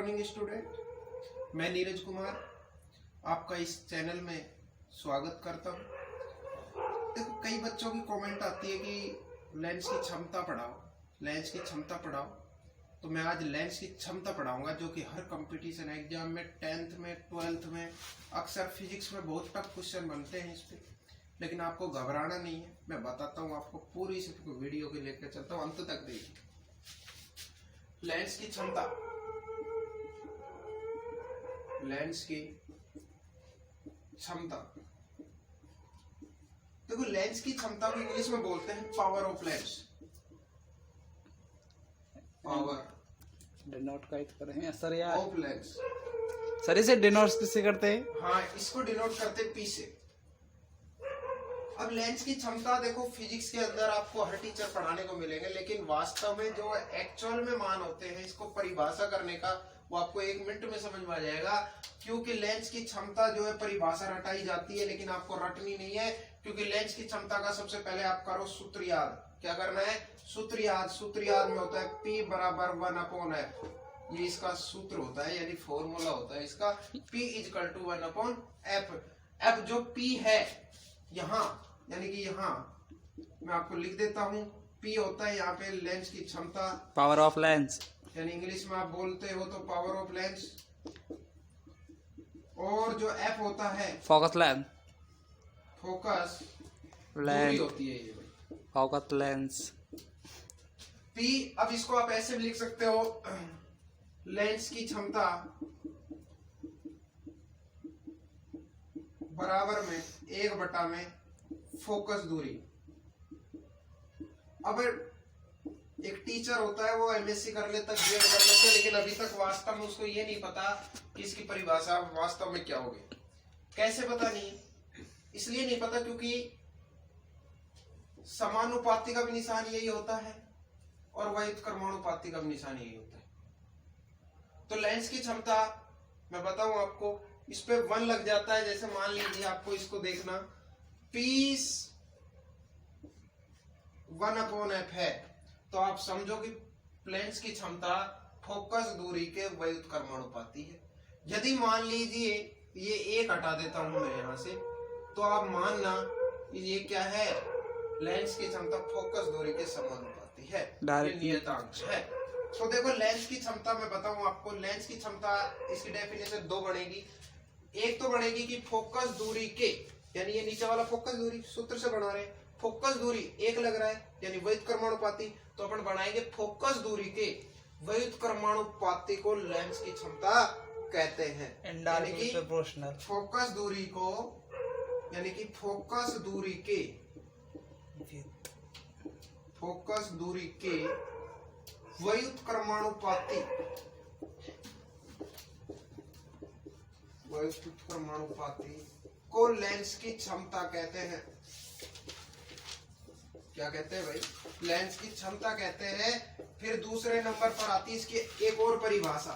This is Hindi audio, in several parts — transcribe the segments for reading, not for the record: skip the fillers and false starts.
मॉर्निंग स्टूडेंट, मैं नीरज कुमार आपका इस चैनल में स्वागत करता हूँ। देखो, कई बच्चों की कमेंट आती है कि लेंस की क्षमता पढ़ाओ, लेंस की क्षमता पढ़ाओ। तो मैं आज लेंस की क्षमता पढ़ाऊंगा, जो कि हर कंपटीशन एग्जाम में 10th में 12th में अक्सर फिजिक्स में बहुत टफ क्वेश्चन बनते हैं इस पे। लेकिन आपको घबराना नहीं है, मैं बताता हूँ आपको। पूरी इस वीडियो को लेकर चलता हूँ, अंत तक देखिए। लेंस की क्षमता, लेंस की क्षमता। देखो, लेंस की क्षमता को इंग्लिश में बोलते हैं power of lens. Power denote का करें सर यार ऑफ लेंस। सर इसे डिनोट किससे करते हैं? हाँ, इसको डिनोट करते पी से। अब लेंस की क्षमता देखो, फिजिक्स के अंदर आपको हर टीचर पढ़ाने को मिलेंगे, लेकिन वास्तव में जो एक्चुअल में मान होते हैं, इसको परिभाषा करने का वो आपको 1 मिनट में समझ में आ जाएगा। क्योंकि लेंस की क्षमता जो है परिभाषा रटाई जाती है, लेकिन आपको रटनी नहीं है। क्योंकि लेंस की क्षमता का सबसे पहले आप करो सूत्र याद। क्या करना है? सूत्र याद। सूत्र याद में होता है P बराबर 1/f। ये इसका सूत्र होता है, यानी फॉर्मूला होता है इसका। P = 1/f। F जो P है यहाँ, यानी कि यहाँ मैं आपको लिख देता हूँ। P होता है यहाँ पे लेंस की क्षमता, पावर ऑफ लेंस, यानी इंग्लिश में आप बोलते हो तो पावर ऑफ लेंस। और जो F होता है फोकस लेंस, फोकस दूरी लेंस होती है ये भाई, फोकस लेंस। P, अब इसको आप ऐसे भी लिख सकते हो, लेंस की क्षमता बराबर में 1 में फोकस दूरी। अब एक टीचर होता है, वो एमएससी कर लेता, बीएड कर लेता, लेकिन अभी तक वास्तव में उसको ये नहीं पता कि इसकी परिभाषा वास्तव में क्या होगी। कैसे पता नहीं? इसलिए नहीं पता क्योंकि समानुपाती का भी निशान यही होता है और व्युत्क्रमानुपाती का भी निशान यही होता है। तो लेंस की क्षमता मैं बताऊं आपको, इस पे 1 लग जाता है। जैसे मान लीजिए आपको इसको देखना, P 1/f है, तो आप समझो कि लेंस की क्षमता फोकस दूरी के व्युत्क्रमानुपाती है। यदि मान लीजिए ये 1 हटा देता हूं मैं यहां से, तो आप मानना ये क्या है? लेंस की क्षमता फोकस दूरी के समानुपाती है, ये नियतांक है। तो देखो, लेंस की क्षमता मैं बताऊं आपको, लेंस की क्षमता इसकी डेफिनेशन 2 बनेगी। एक तो बनेगी कि फोकस दूरी के, यानी ये नीचे वाला फोकस दूरी सूत्र से बना रहे हैं, फोकस दूरी 1 लग रहा है, यानी व्युत्क्रमानुपाती, तो अपन बनाएंगे फोकस दूरी के व्युत्क्रमानुपाती को लेंस की क्षमता कहते हैं। यानी कि फोकस दूरी को, यानी कि फोकस दूरी के, फोकस दूरी के व्युत्क्रमानुपाती, व्युत्क्रमानुपाती को लेंस की क्षमता कहते हैं। क्या कहते हैं भाई? लेंस की क्षमता कहते हैं। फिर दूसरे नंबर पर आती है इसकी एक और परिभाषा।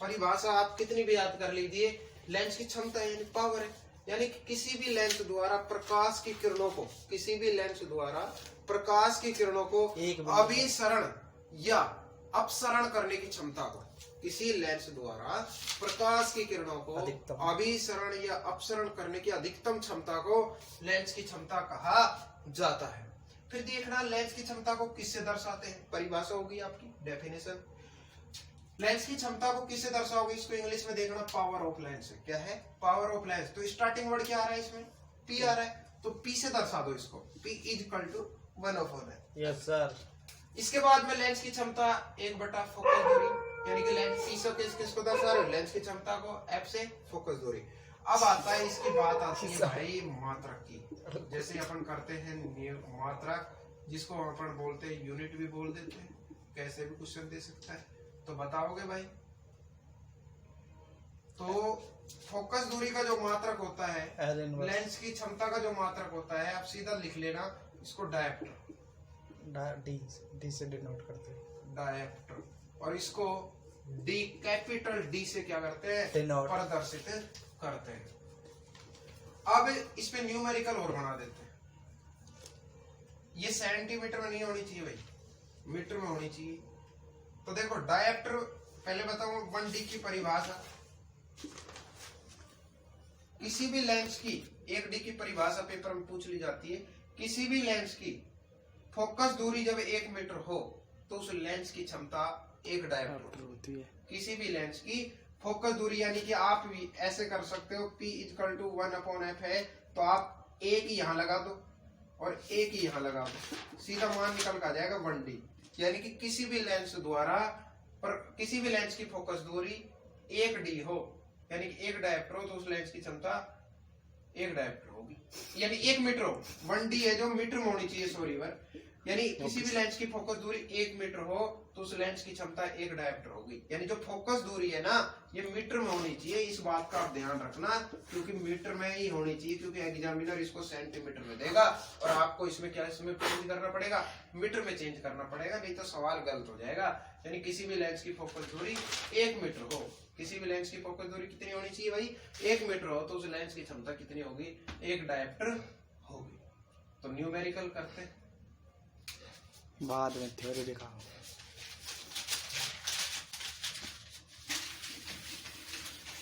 परिभाषा आप कितनी भी याद कर लीजिए, लेंस की क्षमता यानी पावर है। यानी कि किसी भी लेंस द्वारा प्रकाश की किरणों को, किसी भी लेंस द्वारा प्रकाश की किरणों को अभिसरण या अपसरण करने की क्षमता को, किसी लेंस द्वारा प्रकाश की किरणों को अभिसरण या अपसरण करने की अधिकतम क्षमता को लेंस की क्षमता कहा जाता है। फिर देखना लेंस की क्षमता को किससे दर्शाते हैं। परिभाषा होगी आपकी, डेफिनेशन। लेंस की क्षमता को किससे दर्शाओगे, इसको इंग्लिश में देखना पावर ऑफ लेंस है। क्या है? Power of lens. तो स्टार्टिंग वर्ड क्या आ रहा है इसमें? P आ रहा है, तो P से दर्शा दो इसको। P = 1/f। Yes sir. इसके बाद में लेंस की क्षमता 1 फोकस दूरी, यानी कि लेंस P से किसको दर्शा रहे हो? लेंस की क्षमता को, F से फोकस दूरी। अब आता है, इसकी बात आती है भाई मात्रक की। जैसे अपन करते हैं मात्रक, जिसको अपन बोलते हैं यूनिट भी बोल देते हैं, कैसे भी क्वेश्चन दे सकता है, तो बताओगे भाई। तो फोकस दूरी का जो मात्रक होता है, लेंस की क्षमता का जो मात्रक होता है, आप सीधा लिख लेना इसको डायप्टर, डी से डिनोट करते हैं, डायप्टर। और इसको डी, कैपिटल डी से क्या करते हैं? प्रदर्शित करते हैं। अब इस पे न्यूमेरिकल और बना देते हैं। ये सेंटीमीटर में नहीं होनी चाहिए भाई, मीटर में होनी चाहिए। तो देखो, डायप्टर पहले बताऊं 1D की परिभाषा। किसी भी लेंस की 1D की परिभाषा पेपर में पूछ ली जाती है। किसी भी लेंस की फोकस दूरी जब 1 मीटर हो तो उस लेंस की क्षमता 1 डायोप्टर होती है। किसी भी लेंस की फोकस दूरी, यानी कि आप भी ऐसे कर सकते हो, P = 1/f है तो आप एक ही यहाँ लगा दो और एक ही यहाँ लगा दो, सीधा मान निकल का जाएगा 1D। यानी कि किसी भी लेंस द्वारा पर किसी भी लेंस की फोकस दूरी 1D हो, यानी कि 1 डायोप्टर हो तो उस लेंस की क्षमता 1 डायोप्टर होगी, यानी 1 मीटर हो। 1D है जो मीटर में होनी चाहिए, सॉरी वर, यानी किसी भी लेंस की फोकस दूरी 1 मीटर हो तो उस लेंस की क्षमता 1 डायोप्टर होगी। यानी जो फोकस दूरी है ना, ये मीटर में होनी चाहिए, इस बात का आप ध्यान रखना, क्योंकि मीटर में ही होनी चाहिए, क्योंकि एग्जामिनर इसको सेंटीमीटर में देगा और आपको इसमें क्या इसमें चेंज करना पड़ेगा, मीटर में चेंज करना पड़ेगा, नहीं तो सवाल गलत हो जाएगा। यानी किसी भी लेंस की फोकस दूरी 1 मीटर हो, किसी भी लेंस की फोकस दूरी कितनी होनी चाहिए भाई, 1 मीटर हो तो उस लेंस की क्षमता कितनी होगी, 1 डायोप्टर होगी। तो न्यूमेरिकल करते हैं, बाद में थ्योरी दिखाओ।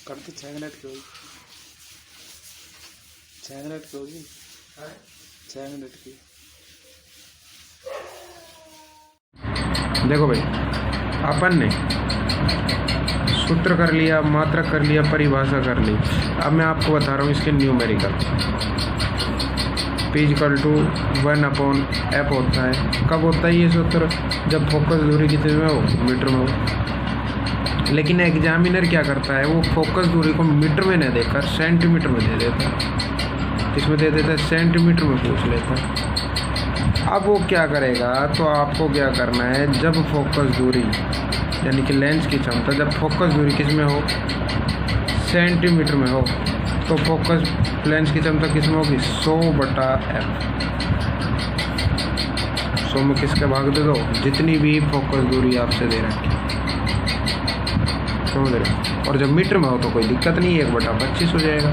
करते 6 मिनट की होगी, 6 मिनट की होगी, 6 मिनट की। देखो भाई, अपन ने सूत्र कर लिया, मात्रक कर लिया, परिभाषा कर ली। अब मैं आपको बता रहा हूँ इसके न्यूमेरिकल। P = 1/f होता है। कब होता है ये सूत्र, जब फोकस दूरी कितने में हो, मीटर में हो। लेकिन एग्जामिनर क्या करता है, वो फोकस दूरी को मीटर में न देकर सेंटीमीटर में दे देता है। इसमें दे देता है सेंटीमीटर में पूछ लेता है। अब वो क्या करेगा, तो आपको क्या करना है, जब फोकस दूरी यानी कि लेंस की क्षमता जब फोकस दूरी किस में हो, सेंटीमीटर में हो, तो फोकस लेंस की क्षमता किस में होगी, 100/f। 100 में किसके भाग दे दो, जितनी भी फोकस दूरी आपसे दे रखी, समझ रहे। और जब मीटर में हो तो कोई दिक्कत नहीं है, 1/25 हो जाएगा।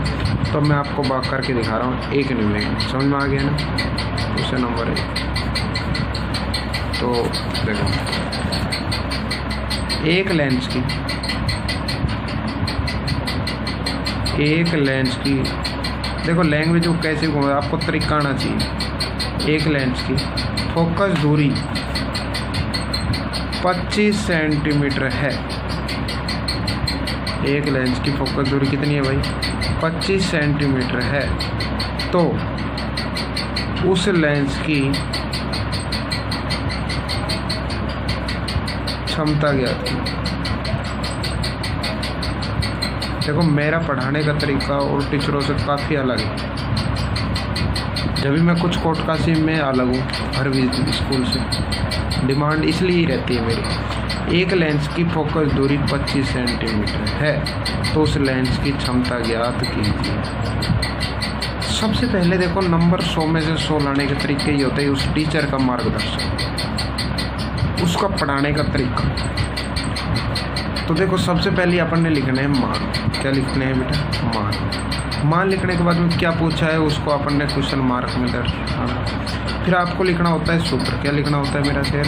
तो मैं आपको भाग करके दिखा रहा हूँ एक न्यूमेरिकल, समझ में आ गया ना। क्वेश्चन नंबर 1, तो देखो, एक लेंस की देखो लैंग्वेज को कैसे घूमे, आपको तरीका आना चाहिए। एक लेंस की फोकस दूरी 25 सेंटीमीटर है। एक लेंस की फोकस दूरी कितनी है भाई, 25 सेंटीमीटर है। तो उस लेंस की क्षमता ज्ञात की। देखो, मेरा पढ़ाने का तरीका और टीचरों से काफ़ी अलग है। जब भी मैं कुछ कोटकाशी में अलग हूँ, हर स्कूल से डिमांड इसलिए ही रहती है मेरी। एक लेंस की फोकस दूरी 25 सेंटीमीटर है तो उस लेंस की क्षमता ज्ञात कीजिए। सबसे पहले देखो, नंबर 100 में से 100 लाने के तरीके ये होते हैं उस टीचर का मार्गदर्शन, उसका पढ़ाने का तरीका। तो देखो, सबसे पहले अपन ने लिखना है मान। क्या लिखना है बेटा, मान लिखने के बाद में क्या पूछा है उसको अपन ने क्वेश्चन मार्क में दर्शाना। फिर आपको लिखना होता है सूत्र। क्या लिखना होता है मेरा शेर,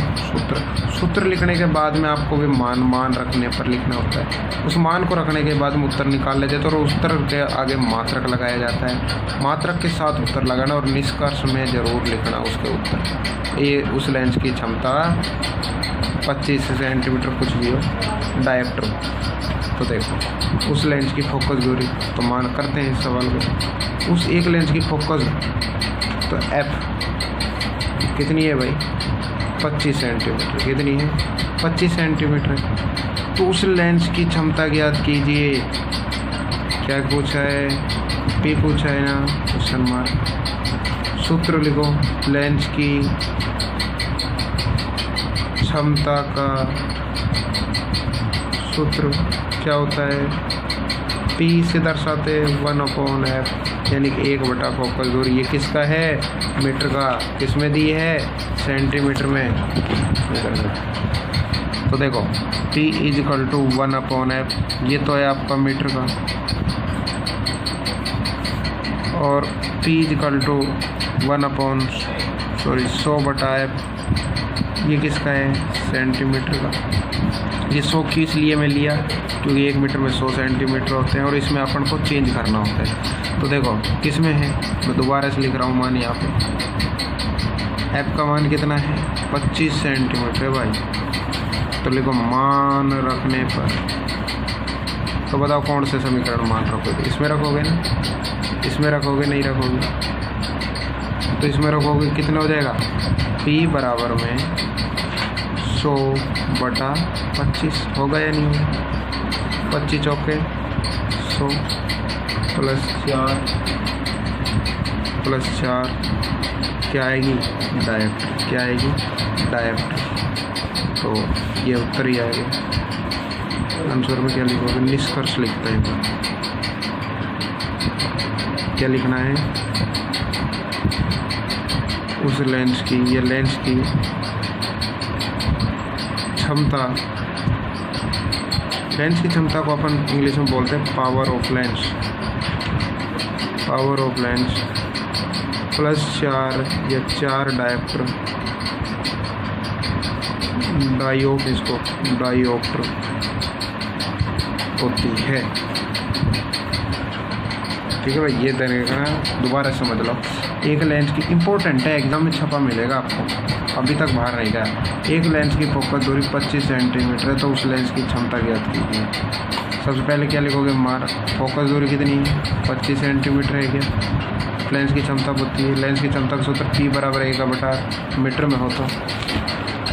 सूत्र लिखने के बाद में आपको भी मान रखने पर लिखना होता है। उस मान को रखने के बाद में उत्तर निकाल लेते हैं, तो उत्तर के आगे मात्रक लगाया जाता है। मात्रक के साथ उत्तर लगाना और निष्कर्ष में जरूर लिखना उसके उत्तर। ये उस लेंस की क्षमता 25 सेंटीमीटर कुछ भी हो, डायोप्टर। तो देखो, उस लेंस की फोकस दूरी, तो मान करते हैं इस सवाल को। उस एक लेंस की फोकस तो f कितनी है भाई, 25 सेंटीमीटर। कितनी है, 25 सेंटीमीटर। तो उस लेंस की क्षमता ज्ञात कीजिए। क्या पूछा है, P पूछा है ना, क्वेश्चन मार्क। सूत्र लिखो, लेंस की क्षमता का सूत्र क्या होता है, P से दर्शाते 1/f, यानी कि 1 फोकस दूरी। ये किसका है, मीटर का। किस में दी है, सेंटीमीटर में। तो देखो, P = 1/f, ये तो है आपका मीटर का, और P = 1/100/f ये किसका है, सेंटीमीटर का। ये 100 की इसलिए मैं लिया क्योंकि 1 मीटर में 100 सेंटीमीटर होते हैं और इसमें अपन को चेंज करना होता है। तो देखो किस में है, मैं दोबारा से लिख रहा हूँ मान यहाँ पे एफ का मान कितना है 25 सेंटीमीटर है भाई। तो लिखो मान रखने पर, तो बताओ कौन से समीकरण मान रखोगे, इसमें रखोगे ना, इसमें रखोगे नहीं रखोगे, तो इसमें रखोगे कितना हो जाएगा P बराबर में 100/25 होगा या नहीं होगा, 25 चौके 100 + 4 क्या आएगी डायरेक्ट, क्या आएगी डायरेक्ट। तो ये उत्तर ही आएगा। आंसर में क्या लिखोगे, निष्कर्ष लिखते हैं, क्या लिखना है, उस लेंस की, ये लेंस की क्षमता, लेंस की क्षमता को अपन इंग्लिश में बोलते हैं power of lens, power of lens +4 या 4 डायोप्टर, इसको डायोप्टर होती है। ठीक है भाई, ये तरीका दोबारा समझ लो। एक लेंस की इम्पोर्टेंट है, एग्जाम में छपा मिलेगा आपको, अभी तक बाहर नहीं गया। एक लेंस की फोकस दूरी 25 सेंटीमीटर है, तो उस लेंस की क्षमता ज्ञात कीजिए। सबसे पहले क्या लिखोगे, मार फोकस दूरी कितनी है 25 सेंटीमीटर है क्या, लेंस की क्षमता होती है, लेंस की क्षमता का सूत्र P बराबर 1/मीटर में हो तो,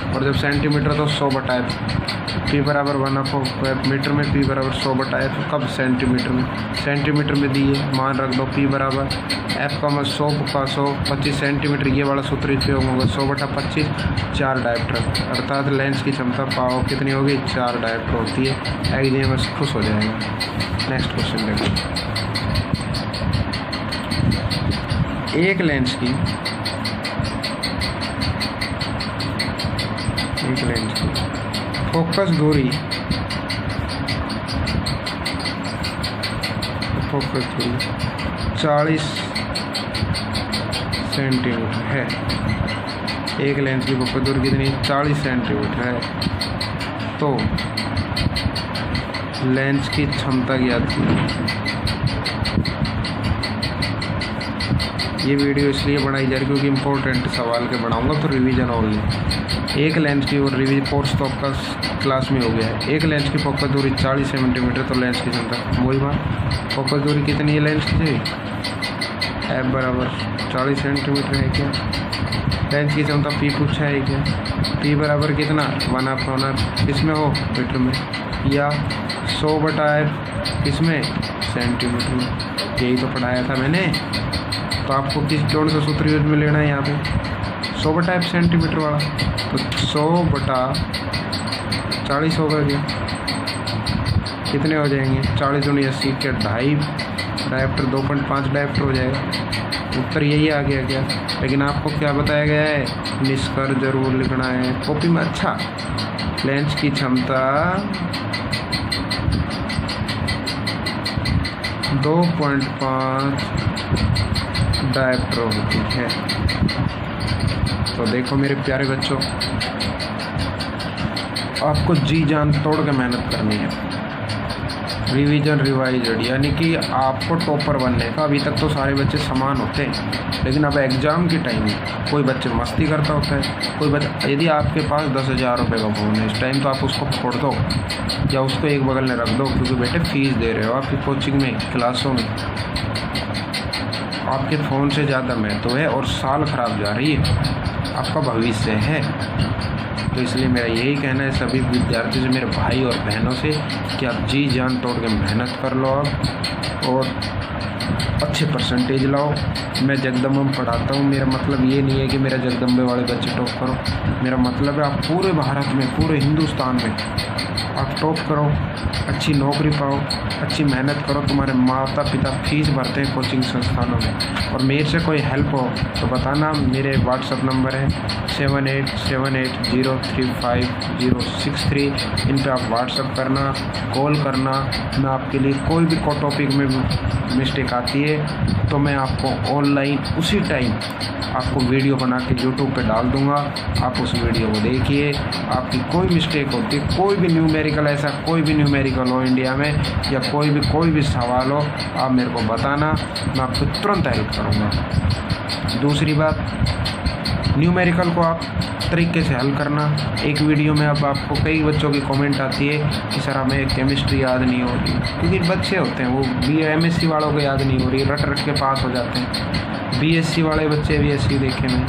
और जब सेंटीमीटर तो 100/f, P बराबर 1/f मीटर में, P बराबर 100/f कब सेंटीमीटर में, सेंटीमीटर में दिए मान रख दो P बराबर f का 100 का 100 25 सेंटीमीटर, ये वाला सूत्र उपयोग होगा 100/25 4 डायोप्टर, अर्थात लेंस की क्षमता पाओ कितनी होगी 4 डायोप्टर होती है। एग्जाम में खुश हो जाएगा। नेक्स्ट क्वेश्चन देखो, एक लेंस की फोकस दूरी 40 सेंटीमीटर है। एक लेंस की फोकस दूरी कितनी 40 सेंटीमीटर है, तो लेंस की क्षमता ज्ञात कीजिए। ये वीडियो इसलिए बनाई जा रही है क्योंकि इम्पोर्टेंट सवाल के बनाऊंगा, तो रिवीजन ओनली। एक लेंस की और रिवीजन कोर्स तो आपका क्लास में हो गया है। एक लेंस की फोकस दूरी 40 सेंटीमीटर, तो लेंस की क्षमता वही बात, फोकस दूरी कितनी है लेंस की, एफ बराबर 40 सेंटीमीटर है क्या, लेंस की क्षमता P पूछा है क्या, P बराबर कितना 1/f इसमें हो मीटर में, या 100/f किसमें सेंटीमीटर में, यही तो पढ़ाया था मैंने। तो आपको किस कौन सा सूत्र यूज में लेना है यहाँ पे 100/f सेंटीमीटर वाला, तो 100/40 होगा क्या, कितने हो जाएंगे 40 दूनी 80 के 2.5 डायोप्टर 2.5 डायोप्टर हो जाएगा। उत्तर यही आ गया क्या, लेकिन आपको क्या बताया गया है, निष्कर्ष जरूर लिखना है कॉपी में। अच्छा, लेंस की क्षमता 2.5 डायोप्टर होती है। तो देखो मेरे प्यारे बच्चों, आपको जी जान तोड़ के मेहनत करनी है, रिवीजन रिवाइजड, यानी कि आपको टॉपर बनने का। अभी तक तो सारे बच्चे समान होते हैं, लेकिन अब एग्ज़ाम के टाइम कोई बच्चे मस्ती करता होता है, कोई बच्चा, यदि आपके पास 10,000 रुपये का फ़ोन है इस टाइम, तो आप उसको फोड़ दो या उसको एक बगल में रख दो, क्योंकि बेटे फीस दे रहे हो आपकी कोचिंग में, क्लासों में, आपके फ़ोन से ज़्यादा महत्व है और साल खराब जा रही है, आपका भविष्य है। तो इसलिए मेरा यही कहना है सभी विद्यार्थियों से, मेरे भाई और बहनों से, कि आप जी जान तोड़ के मेहनत कर लो आप और अच्छे परसेंटेज लाओ। मैं जगदम्बा में पढ़ाता हूँ, मेरा मतलब ये नहीं है कि मेरा जगदम्बे वाले बच्चे टॉप करो, मेरा मतलब है आप पूरे भारत में, पूरे हिंदुस्तान में आप टॉप करो, अच्छी नौकरी पाओ, अच्छी मेहनत करो। तुम्हारे माता पिता फीस भरते हैं कोचिंग संस्थानों में, और मेरे से कोई हेल्प हो तो बताना। मेरे व्हाट्सअप नंबर है 7878 703563 इन पे आप व्हाट्सअप करना, कॉल करना। मैं आपके लिए कोई भी टॉपिक में मिस्टेक आती है तो मैं आपको ऑनलाइन उसी टाइम आपको वीडियो बना के यूट्यूब पे डाल दूंगा। आप उस वीडियो को देखिए, आपकी कोई मिस्टेक होती है, कोई भी न्यूमेरिकल, ऐसा कोई भी न्यूमेरिकल हो इंडिया में या कोई भी सवाल हो, आप मेरे को बताना, मैं आपको तुरंत हेल्प करूँगा। दूसरी बात, न्यूमेरिकल को आप तरीके से हल करना। एक वीडियो में अब आपको कई बच्चों की कमेंट आती है कि सर हमें केमिस्ट्री याद नहीं हो रही, क्योंकि बच्चे होते हैं वो BA-MSc वालों को याद नहीं हो रही, रट के पास हो जाते हैं। BSc वाले बच्चे भी ऐसे ही देखे मैं,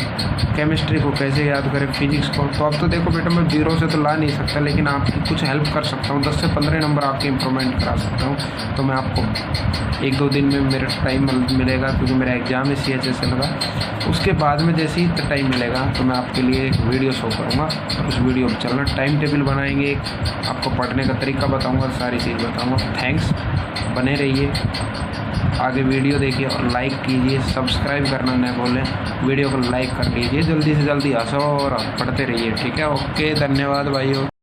केमिस्ट्री को कैसे याद करें, फिजिक्स को। तो अब तो देखो बेटा, मैं 0 से तो ला नहीं सकता, लेकिन आपकी कुछ हेल्प कर सकता हूँ। 10 से 15 नंबर आपके इम्प्रूवमेंट करा सकता हूँ। तो मैं आपको 1-2 दिन में मेरा टाइम मिलेगा, क्योंकि मेरा एग्ज़ाम है CHSL का। उसके बाद में जैसे ही टाइम मिलेगा तो मैं आपके लिए एक वीडियो शो करूँगा। उस वीडियो पर चलना, टाइम टेबल बनाएंगे, आपको पढ़ने का तरीका बताऊँगा, सारी चीज़ बताऊँगा। थैंक्स, बने रहिए, आगे वीडियो देखिए और लाइक कीजिए, सब्सक्राइब करना न भूलें, वीडियो को लाइक कर लीजिए, जल्दी से जल्दी हंसो और पढ़ते रहिए, ठीक है। ओके, धन्यवाद भाइयों।